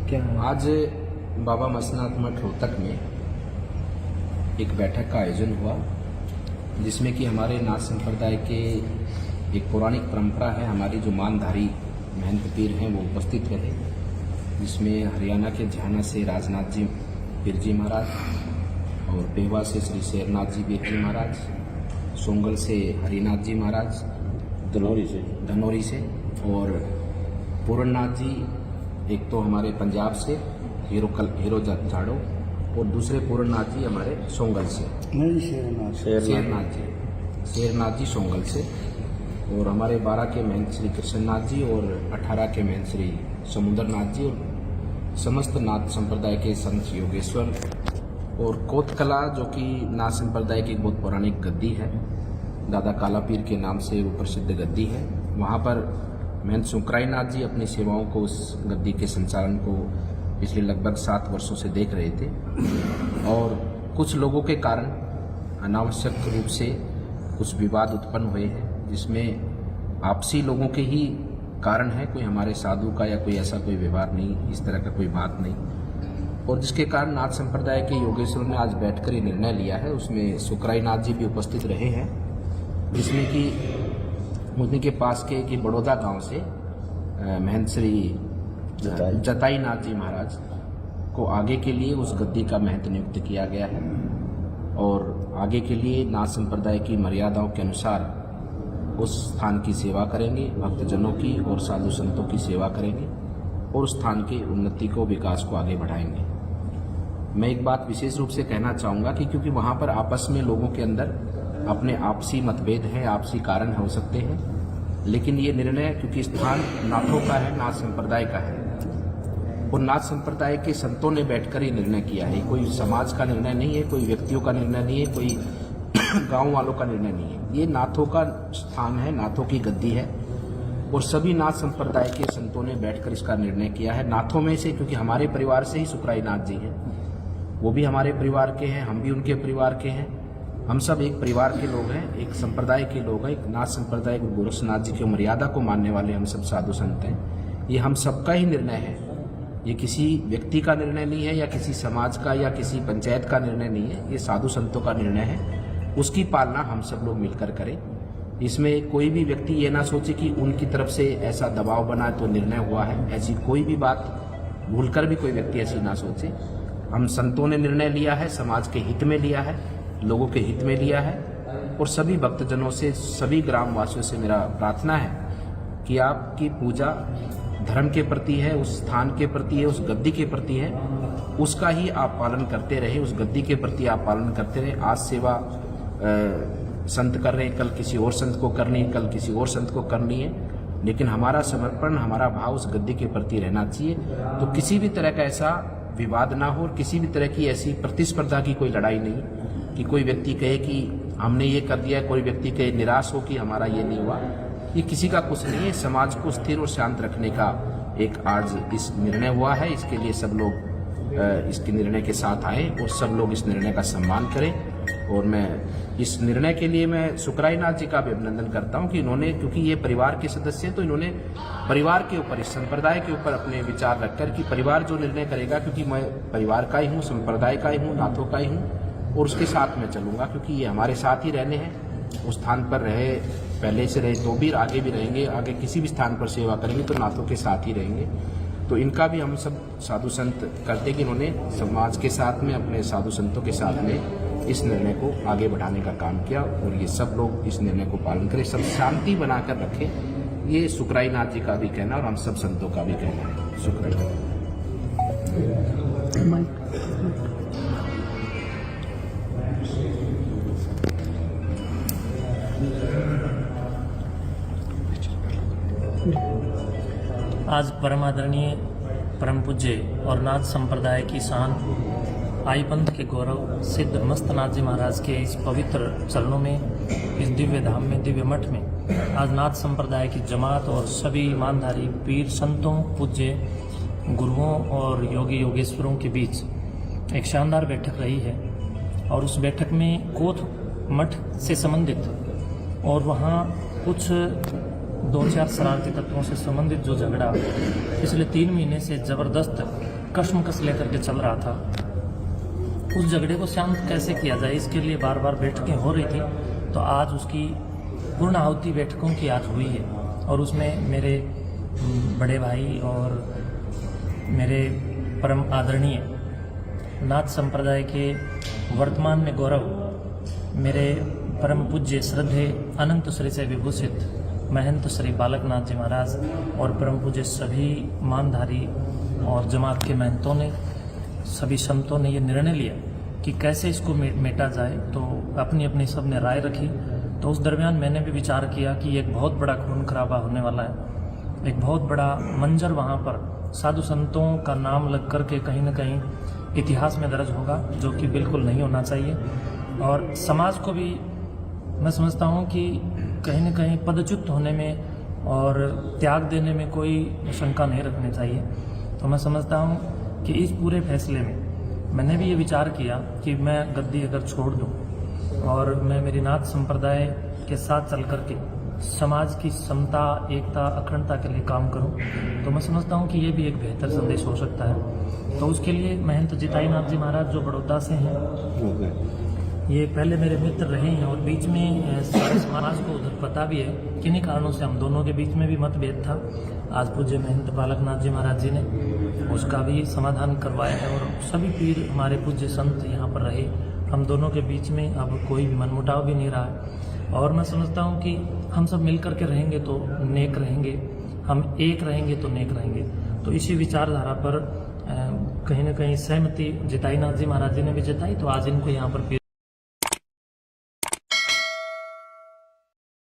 क्या आज बाबा मसनाथ मठ रोहतक में एक बैठक का आयोजन हुआ, जिसमें कि हमारे नाथ संप्रदाय के एक पौराणिक परंपरा है, हमारी जो मानधारी महंत पीर हैं वो उपस्थित रहे, जिसमें हरियाणा के झाना से राजनाथ जी पीर जी महाराज और पेहवा से श्री शेरनाथ जी पीर जी महाराज, सोंगल से हरिनाथ जी महाराज, धनौरी से और पूरननाथ जी, एक तो हमारे पंजाब से हीरो झाड़ो और दूसरे पूरननाथ जी हमारे सोंगल से, शेरनाथ जी सोंगल से, और हमारे 12 के महंत श्री कृष्णनाथ जी और 18 के महंत श्री समुद्रनाथ जी और समस्त नाथ संप्रदाय के संत योगेश्वर और कोतकला, जो कि नाथ संप्रदाय की बहुत पौराणिक गद्दी है, दादा काला पीर के नाम से वो प्रसिद्ध गद्दी है। वहाँ पर महंत सुकराई नाथ जी अपनी सेवाओं को, उस गद्दी के संचालन को पिछले लगभग 7 वर्षों से देख रहे थे और कुछ लोगों के कारण अनावश्यक रूप से कुछ विवाद उत्पन्न हुए हैं, जिसमें आपसी लोगों के ही कारण है, कोई हमारे साधु का या कोई ऐसा कोई व्यवहार नहीं, इस तरह का कोई बात नहीं, और जिसके कारण नाथ संप्रदाय के योगेश्वर ने आज बैठकर ये निर्णय लिया है। उसमें सुकराई नाथ जी भी उपस्थित रहे हैं, जिसमें कि उन्हीं के पास के कि बड़ौदा गांव से महंत श्री जताई नाथ जी महाराज को आगे के लिए उस गद्दी का महंत नियुक्त किया गया है और आगे के लिए नाथ संप्रदाय की मर्यादाओं के अनुसार उस स्थान की सेवा करेंगे, भक्तजनों की और साधु संतों की सेवा करेंगे और उस स्थान की उन्नति को, विकास को आगे बढ़ाएंगे। मैं एक बात विशेष रूप से कहना चाहूँगा कि क्योंकि वहाँ पर आपस में लोगों के अंदर अपने आपसी मतभेद हैं, आपसी कारण हो सकते हैं, लेकिन ये निर्णय क्योंकि स्थान नाथों का है, नाथ संप्रदाय का है और नाथ संप्रदाय के संतों ने बैठकर ये निर्णय किया है। कोई समाज का निर्णय नहीं है, कोई व्यक्तियों का निर्णय नहीं है, कोई गांव वालों का निर्णय नहीं है। ये नाथों का स्थान है, नाथों की गद्दी है और सभी नाथ संप्रदाय के संतों ने बैठकर इसका निर्णय किया है। नाथों में से, क्योंकि हमारे परिवार से ही सुकराई नाथ जी हैं, वो भी हमारे परिवार के हैं, हम भी उनके परिवार के हैं, हम सब एक परिवार के लोग हैं, एक संप्रदाय के लोग हैं, एक नाथ संप्रदाय गुरु गोरक्षनाथ जी की मर्यादा को मानने वाले हम सब साधु संत हैं। ये हम सबका ही निर्णय है, ये किसी व्यक्ति का निर्णय नहीं है या किसी समाज का या किसी पंचायत का निर्णय नहीं है, ये साधु संतों का निर्णय है। उसकी पालना हम सब लोग मिलकर करें। इसमें कोई भी व्यक्ति ये ना सोचे कि उनकी तरफ से ऐसा दबाव बना तो निर्णय हुआ है, ऐसी कोई भी बात भूलकर भी कोई व्यक्ति ऐसी ना सोचे। हम संतों ने निर्णय लिया है, समाज के हित में लिया है, लोगों के हित में लिया है और सभी भक्तजनों से, सभी ग्रामवासियों से मेरा प्रार्थना है कि आपकी पूजा धर्म के प्रति है, उस स्थान के प्रति है, उस गद्दी के प्रति है, उसका ही आप पालन करते रहे, उस गद्दी के प्रति आप पालन करते रहे। आज सेवा संत कर रहे हैं, कल किसी और संत को करनी है, कल किसी और संत को करनी है, लेकिन हमारा समर्पण, हमारा भाव उस गद्दी के प्रति रहना चाहिए। तो किसी भी तरह का ऐसा विवाद ना हो और किसी भी तरह की ऐसी प्रतिस्पर्धा की कोई लड़ाई नहीं कि कोई व्यक्ति कहे कि हमने ये कर दिया, कोई व्यक्ति कहे निराश हो कि हमारा ये नहीं हुआ। ये किसी का कुछ नहीं है, समाज को स्थिर और शांत रखने का एक आज इस निर्णय हुआ है। इसके लिए सब लोग इसके निर्णय के साथ आए और सब लोग इस निर्णय का सम्मान करें और मैं इस निर्णय के लिए मैं सुकराई नाथ जी का भी अभिनंदन करता हूं कि इन्होंने, क्योंकि ये परिवार के सदस्य हैं, तो इन्होंने परिवार के ऊपर, इस संप्रदाय के ऊपर अपने विचार रखकर कि परिवार जो निर्णय करेगा, क्योंकि मैं परिवार का ही हूँ, संप्रदाय का ही हूँ, नाथों का ही हूँ और उसके साथ मैं चलूंगा, क्योंकि ये हमारे साथ ही रहने हैं। उस स्थान पर रहे, पहले से रहे तो भी, आगे भी रहेंगे, आगे किसी भी स्थान पर सेवा करेंगे तो नाथों के साथ ही रहेंगे। तो इनका भी हम सब साधु संत करते कि इन्होंने समाज के साथ में, अपने साधु संतों के साथ में इस निर्णय को आगे बढ़ाने का काम किया और ये सब लोग इस निर्णय को पालन करें, सब शांति बनाकर रखें। ये सुकराई नाथ जी का भी कहना और हम सब संतों का भी कहना है। शुक्रिया। आज परम आदरणीय, परम पूज्य और नाथ संप्रदाय की शान, आई पंथ के गौरव सिद्ध मस्त नाथ जी महाराज के इस पवित्र चरणों में, इस दिव्य धाम में, दिव्य मठ में आज नाथ संप्रदाय की जमात और सभी ईमानदारी पीर संतों, पूज्य गुरुओं और योगी योगेश्वरों के बीच एक शानदार बैठक रही है। और उस बैठक में कोथ मठ से संबंधित और वहाँ कुछ 2-4 शरारती तत्वों से संबंधित जो झगड़ा पिछले 3 महीने से ज़बरदस्त कश्मकश लेकर के चल रहा था। उस झगड़े को शांत कैसे किया जाए, इसके लिए बार बार बैठकें हो रही थी। तो आज उसकी पूर्ण आहुति बैठकों की आज हुई है और उसमें मेरे बड़े भाई और मेरे परम आदरणीय नाथ संप्रदाय के वर्तमान में गौरव मेरे परम पूज्य श्रद्धे अनंत श्री से विभूषित महंत श्री बालकनाथ जी महाराज और परम पूज्य सभी मानधारी और जमात के महंतों ने, सभी संतों ने ये निर्णय लिया कि कैसे इसको मेटा जाए। तो अपनी अपनी सब ने राय रखी। तो उस दरमियान मैंने भी विचार किया कि एक बहुत बड़ा खून खराबा होने वाला है, एक बहुत बड़ा मंजर वहाँ पर साधु संतों का नाम लग कर के कहीं न कहीं इतिहास में दर्ज होगा, जो कि बिल्कुल नहीं होना चाहिए। और समाज को भी मैं समझता हूँ कि कहीं न कहीं पदच्युत होने में और त्याग देने में कोई शंका नहीं रखनी चाहिए। तो मैं समझता हूँ कि इस पूरे फैसले में मैंने भी ये विचार किया कि मैं गद्दी अगर छोड़ दूँ और मैं मेरी नाथ संप्रदाय के साथ चल कर के समाज की समता, एकता, अखंडता के लिए काम करूं, तो मैं समझता हूं कि ये भी एक बेहतर संदेश हो सकता है। तो उसके लिए महंत जिताई नाथ जी महाराज जो बड़ौदा से हैं, ये पहले मेरे मित्र रहे हैं और बीच में सारे समाज को उधर पता भी है, किन्हीं कारणों से हम दोनों के बीच में भी मतभेद था। आज पूज्य महंत बालकनाथ जी महाराज जी ने उसका भी समाधान करवाया है और सभी पीर हमारे पूज्य संत यहाँ पर रहे। हम दोनों के बीच में अब कोई भी मनमुटाव भी नहीं रहा है और मैं समझता हूँ कि हम सब मिल करके रहेंगे तो नेक रहेंगे, हम एक रहेंगे तो नेक रहेंगे। तो इसी विचारधारा पर कहीं न कहीं सहमति जिताई नाथ जी महाराज जी ने भी जताई। तो आज इनको यहाँ पर पीर